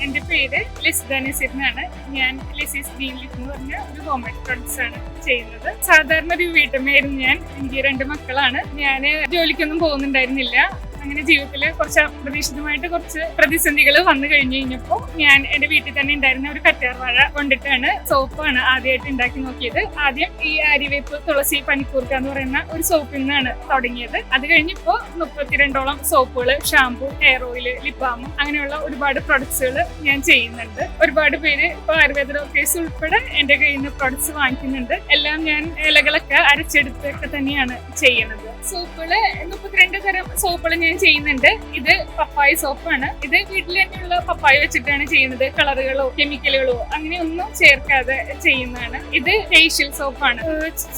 എന്റെ പേര് ലിസിത നസീർ എന്നാണ്. ഞാൻ ലിസീസ് ഗ്രീൻ ലീഫ് എന്ന് പറഞ്ഞ ഒരു ഹോം മെയ്ഡ് പ്രൊഡക്ട്സ് ആണ് ചെയ്യുന്നത്. സാധാരണ ഒരു വീട്ടമ്മയായിരുന്നു ഞാൻ. എനിക്ക് 2 മക്കളാണ്. ഞാൻ ജോലിക്കൊന്നും പോകുന്നുണ്ടായിരുന്നില്ല. അങ്ങനെ ജീവിതത്തിൽ കുറച്ച് അപ്രതീക്ഷിതമായിട്ട് കുറച്ച് പ്രതിസന്ധികൾ വന്നു കഴിഞ്ഞപ്പോൾ ഞാൻ എന്റെ വീട്ടിൽ തന്നെ ഉണ്ടായിരുന്ന ഒരു കറ്റാർവാഴ കൊണ്ടിട്ടാണ് സോപ്പാണ് ആദ്യമായിട്ട് ഉണ്ടാക്കി നോക്കിയത്. ആദ്യം ഈ ആര്യവേപ്പ്, തുളസി, പനിക്കൂർക്ക എന്ന് പറയുന്ന ഒരു സോപ്പിൽ നിന്നാണ് തുടങ്ങിയത്. അത് കഴിഞ്ഞിപ്പോ 32ഓളം സോപ്പുകൾ, shampoo, hair oil, lip balm, അങ്ങനെയുള്ള ഒരുപാട് പ്രൊഡക്ട്സുകൾ ഞാൻ ചെയ്യുന്നുണ്ട്. ഒരുപാട് പേര് ഇപ്പൊ ആയുർവേദ ഡോക്ടേഴ്സ് ഉൾപ്പെടെ എന്റെ കയ്യിൽ നിന്ന് പ്രൊഡക്ട്സ് വാങ്ങിക്കുന്നുണ്ട്. എല്ലാം ഞാൻ ഇലകളൊക്കെ അരച്ചെടുത്തൊക്കെ തന്നെയാണ് ചെയ്യുന്നത്. സോപ്പുകള് 32 തരം സോപ്പുകൾ ഞാൻ ചെയ്യുന്നുണ്ട്. ഇത് പപ്പായ സോപ്പാണ്. ഇത് വീട്ടിൽ തന്നെയുള്ള പപ്പായ വെച്ചിട്ടാണ് ചെയ്യുന്നത്. കളറുകളോ കെമിക്കലുകളോ അങ്ങനെയൊന്നും ചേർക്കാതെ ചെയ്യുന്നതാണ്. ഇത് ഫേഷ്യൽ സോപ്പാണ്.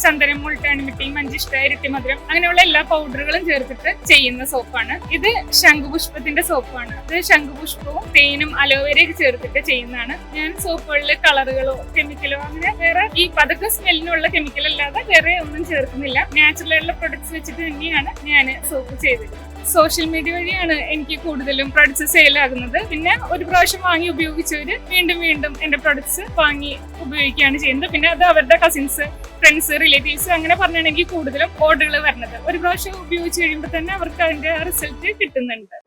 ചന്ദനം, മുൾട്ടാണിമിട്ടി, മഞ്ചിഷ്ട, ഇരട്ടിമധുരം അങ്ങനെയുള്ള എല്ലാ പൗഡറുകളും ചേർത്തിട്ട് ചെയ്യുന്ന സോപ്പാണ്. ഇത് ശംഖുപുഷ്പത്തിന്റെ സോപ്പാണ്. ഇത് ശംഖുപുഷ്പവും തേനും അലോവേരയൊക്കെ ചേർത്തിട്ട് ചെയ്യുന്നതാണ്. ഞാൻ സോപ്പുകളിൽ കളറുകളോ കെമിക്കലോ അങ്ങനെ വേറെ ഈ പതക്ക സ്മെല്ലിനുള്ള കെമിക്കൽ അല്ലാതെ വേറെ ഒന്നും ചേർക്കുന്നില്ല. നാച്ചുറൽ ആയിട്ടുള്ള പ്രൊഡക്ട്സ് വെച്ചിട്ട് തന്നെയാണ് ഞാൻ സോപ്പ് ചെയ്തത്. സോഷ്യൽ മീഡിയ വഴിയാണ് എനിക്ക് കൂടുതലും പ്രൊഡക്ട്സ് സെയിൽ ആകുന്നത്. പിന്നെ ഒരു പ്രാവശ്യം വാങ്ങി ഉപയോഗിച്ചവര് വീണ്ടും വീണ്ടും എന്റെ പ്രൊഡക്ട്സ് വാങ്ങി ഉപയോഗിക്കുകയാണ് ചെയ്യുന്നത്. പിന്നെ അത് അവരുടെ കസിൻസ്, ഫ്രണ്ട്സ്, റിലേറ്റീവ്സ് അങ്ങനെ പറഞ്ഞാണെങ്കിൽ കൂടുതലും ഓർഡറുകൾ വരുന്നത്. ഒരു പ്രാവശ്യം ഉപയോഗിച്ച് കഴിയുമ്പോൾ തന്നെ അവർക്ക് അതിന്റെ റിസൾട്ട് കിട്ടുന്നുണ്ട്.